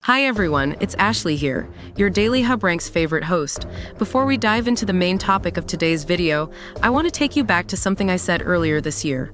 Hi everyone, it's Ashley here, your Daily Hub Ranks favorite host. Before we dive into the main topic of today's video, I want to take you back to something I said earlier this year.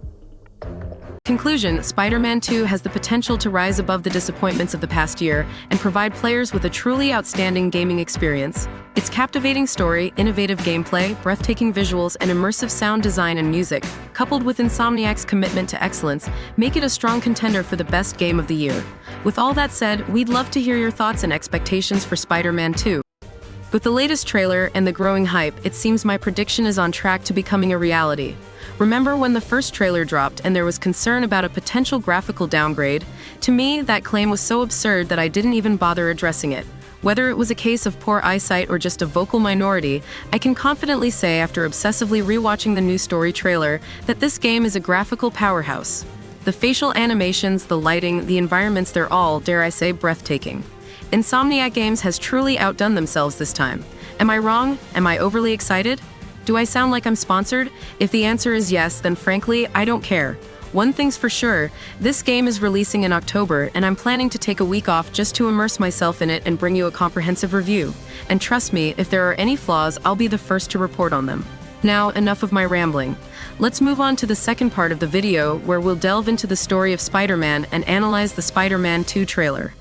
Conclusion: Spider-Man 2 has the potential to rise above the disappointments of the past year and provide players with a truly outstanding gaming experience. Its captivating story, innovative gameplay, breathtaking visuals, and immersive sound design and music, coupled with Insomniac's commitment to excellence, make it a strong contender for the best game of the year. With all that said, we'd love to hear your thoughts and expectations for Spider-Man 2. With the latest trailer and the growing hype, it seems my prediction is on track to becoming a reality. Remember when the first trailer dropped and there was concern about a potential graphical downgrade? To me, that claim was so absurd that I didn't even bother addressing it. Whether it was a case of poor eyesight or just a vocal minority, I can confidently say after obsessively rewatching the new story trailer that this game is a graphical powerhouse. The facial animations, the lighting, the environments, they're all, dare I say, breathtaking. Insomniac Games has truly outdone themselves this time. Am I wrong? Am I overly excited? Do I sound like I'm sponsored? If the answer is yes, then frankly, I don't care. One thing's for sure, this game is releasing in October, and I'm planning to take a week off just to immerse myself in it and bring you a comprehensive review. And trust me, if there are any flaws, I'll be the first to report on them. Now, enough of my rambling. Let's move on to the second part of the video, where we'll delve into the story of Spider-Man and analyze the Spider-Man 2 trailer.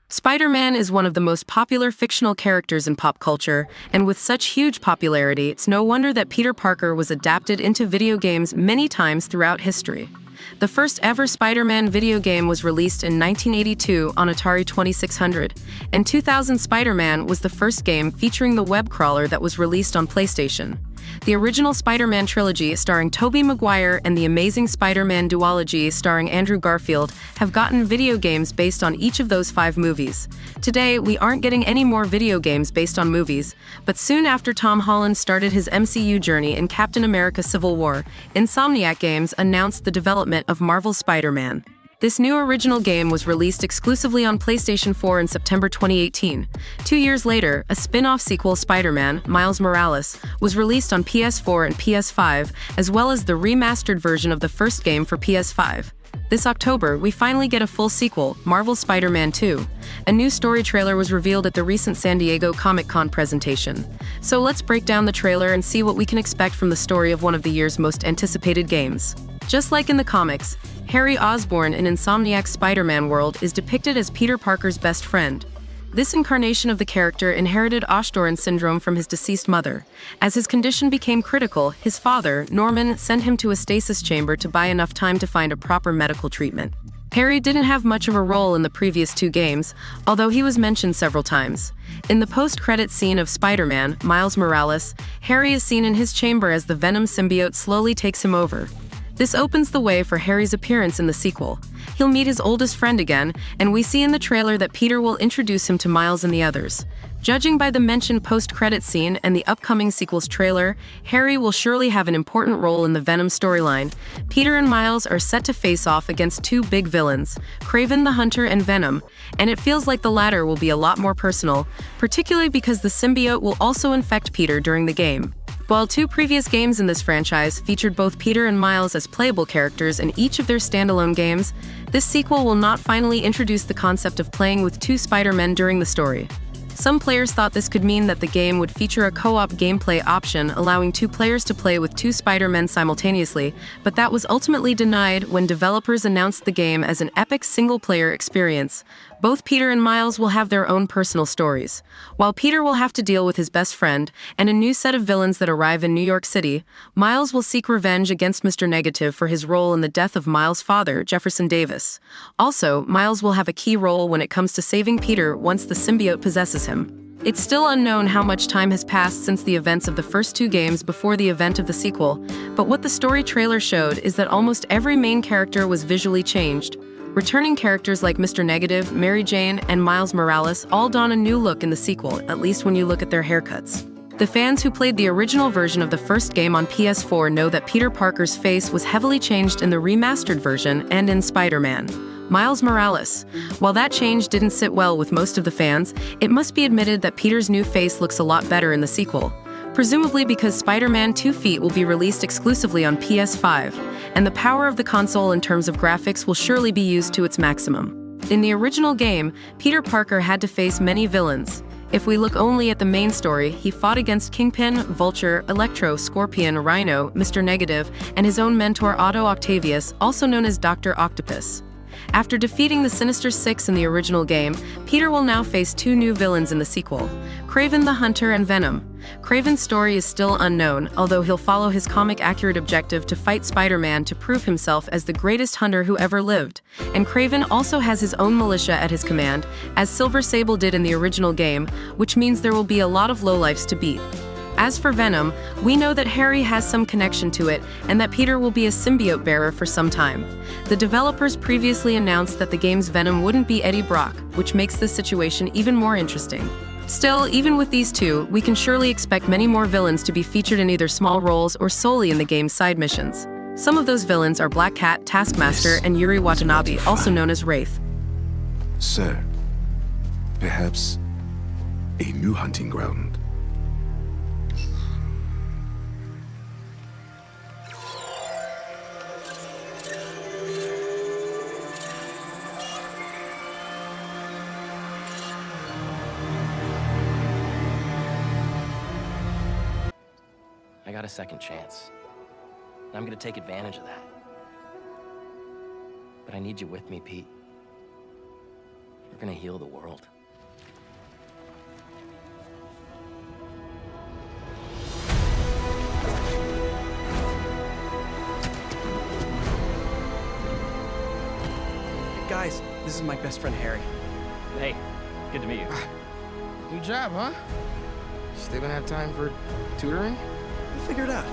Spider-Man is one of the most popular fictional characters in pop culture, and with such huge popularity, it's no wonder that Peter Parker was adapted into video games many times throughout history. The first ever Spider-Man video game was released in 1982 on Atari 2600, and 2000 Spider-Man was the first game featuring the web crawler that was released on PlayStation. The original Spider-Man trilogy starring Tobey Maguire and the Amazing Spider-Man duology starring Andrew Garfield have gotten video games based on each of those 5 movies. Today, we aren't getting any more video games based on movies, but soon after Tom Holland started his MCU journey in Captain America: Civil War, Insomniac Games announced the development of Marvel's Spider-Man. This new original game was released exclusively on PlayStation 4 in September 2018. 2 years later, a spin-off sequel, Spider-Man: Miles Morales, was released on PS4 and PS5, as well as the remastered version of the first game for PS5. This October, we finally get a full sequel, Marvel's Spider-Man 2. A new story trailer was revealed at the recent San Diego Comic-Con presentation. So let's break down the trailer and see what we can expect from the story of one of the year's most anticipated games. Just like in the comics, Harry Osborn in Insomniac's Spider-Man world is depicted as Peter Parker's best friend. This incarnation of the character inherited Osborn syndrome from his deceased mother. As his condition became critical, his father, Norman, sent him to a stasis chamber to buy enough time to find a proper medical treatment. Harry didn't have much of a role in the previous 2 games, although he was mentioned several times. In the post-credit scene of Spider-Man: Miles Morales, Harry is seen in his chamber as the Venom symbiote slowly takes him over. This opens the way for Harry's appearance in the sequel. He'll meet his oldest friend again, and we see in the trailer that Peter will introduce him to Miles and the others. Judging by the mentioned post-credit scene and the upcoming sequel's trailer, Harry will surely have an important role in the Venom storyline. Peter and Miles are set to face off against 2 big villains, Kraven the Hunter and Venom, and it feels like the latter will be a lot more personal, particularly because the symbiote will also infect Peter during the game. While 2 previous games in this franchise featured both Peter and Miles as playable characters in each of their standalone games, this sequel will not finally introduce the concept of playing with 2 Spider-Men during the story. Some players thought this could mean that the game would feature a co-op gameplay option allowing 2 players to play with 2 Spider-Men simultaneously, but that was ultimately denied when developers announced the game as an epic single-player experience. Both Peter and Miles will have their own personal stories. While Peter will have to deal with his best friend and a new set of villains that arrive in New York City, Miles will seek revenge against Mr. Negative for his role in the death of Miles' father, Jefferson Davis. Also, Miles will have a key role when it comes to saving Peter once the symbiote possesses him. It's still unknown how much time has passed since the events of the first 2 games before the event of the sequel, but what the story trailer showed is that almost every main character was visually changed. Returning characters like Mr. Negative, Mary Jane, and Miles Morales all don a new look in the sequel, at least when you look at their haircuts. The fans who played the original version of the first game on PS4 know that Peter Parker's face was heavily changed in the remastered version and in Spider-Man: Miles Morales. While that change didn't sit well with most of the fans, it must be admitted that Peter's new face looks a lot better in the sequel. Presumably because Spider-Man 2 Feet will be released exclusively on PS5, and the power of the console in terms of graphics will surely be used to its maximum. In the original game, Peter Parker had to face many villains. If we look only at the main story, he fought against Kingpin, Vulture, Electro, Scorpion, Rhino, Mr. Negative, and his own mentor Otto Octavius, also known as Dr. Octopus. After defeating the Sinister Six in the original game, Peter will now face two new villains in the sequel, Kraven the Hunter and Venom. Kraven's story is still unknown, although he'll follow his comic-accurate objective to fight Spider-Man to prove himself as the greatest hunter who ever lived. And Kraven also has his own militia at his command, as Silver Sable did in the original game, which means there will be a lot of lowlifes to beat. As for Venom, we know that Harry has some connection to it, and that Peter will be a symbiote bearer for some time. The developers previously announced that the game's Venom wouldn't be Eddie Brock, which makes this situation even more interesting. Still, even with these two, we can surely expect many more villains to be featured in either small roles or solely in the game's side missions. Some of those villains are Black Cat, Taskmaster, and Yuri Watanabe, also known as Wraith. Sir, perhaps a new hunting ground. I got a second chance. And I'm gonna take advantage of that. But I need you with me, Pete. We're gonna heal the world. Guys, this is my best friend Harry. Hey, good to meet you. New job, huh? Still gonna have time for tutoring? We'll figure it out.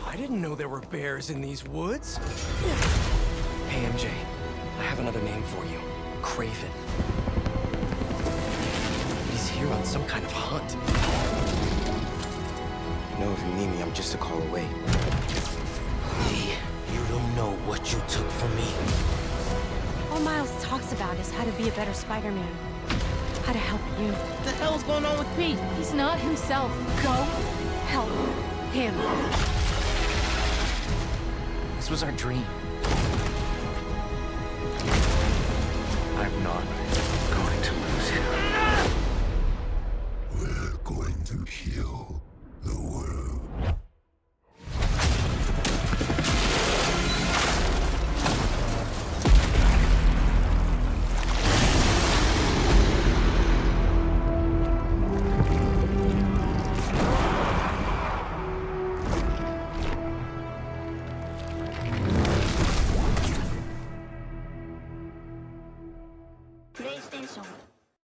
I didn't know there were bears in these woods. Hey, MJ, I have another name for you. Kraven. He's here on some kind of hunt. You know, if you need me, I'm just a call away. Lee, you don't know what you took from me. All Miles talks about is how to be a better Spider-Man. How to help you. What the hell's going on with Pete? He's not himself. Go help him. This was our dream. I'm not going to lose him. We're going to heal the world. PlayStation